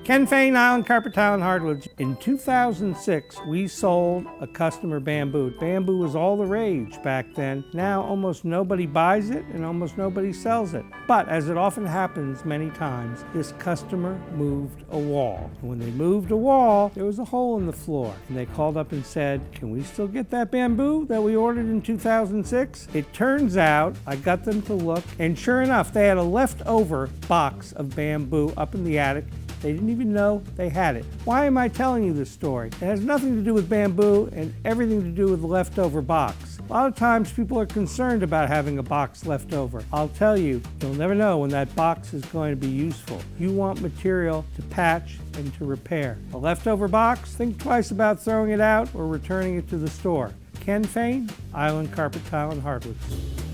Ken Fain, Island Carpet Tile and Hardwoods. In 2006, we sold a customer bamboo. Bamboo was all the rage back then. Now almost nobody buys it and almost nobody sells it. But as it often happens many times, this customer moved a wall. And when they moved a wall, there was a hole in the floor. And they called up and said, "Can we still get that bamboo that we ordered in 2006? It turns out I got them to look, and sure enough, they had a leftover box of bamboo up in the attic. They didn't even know they had it. Why am I telling you this story? It has nothing to do with bamboo and everything to do with the leftover box. A lot of times people are concerned about having a box left over. I'll tell you, you'll never know when that box is going to be useful. You want material to patch and to repair. A leftover box, think twice about throwing it out or returning it to the store. Ken Fain, Island Carpet Tile and Hardwoods.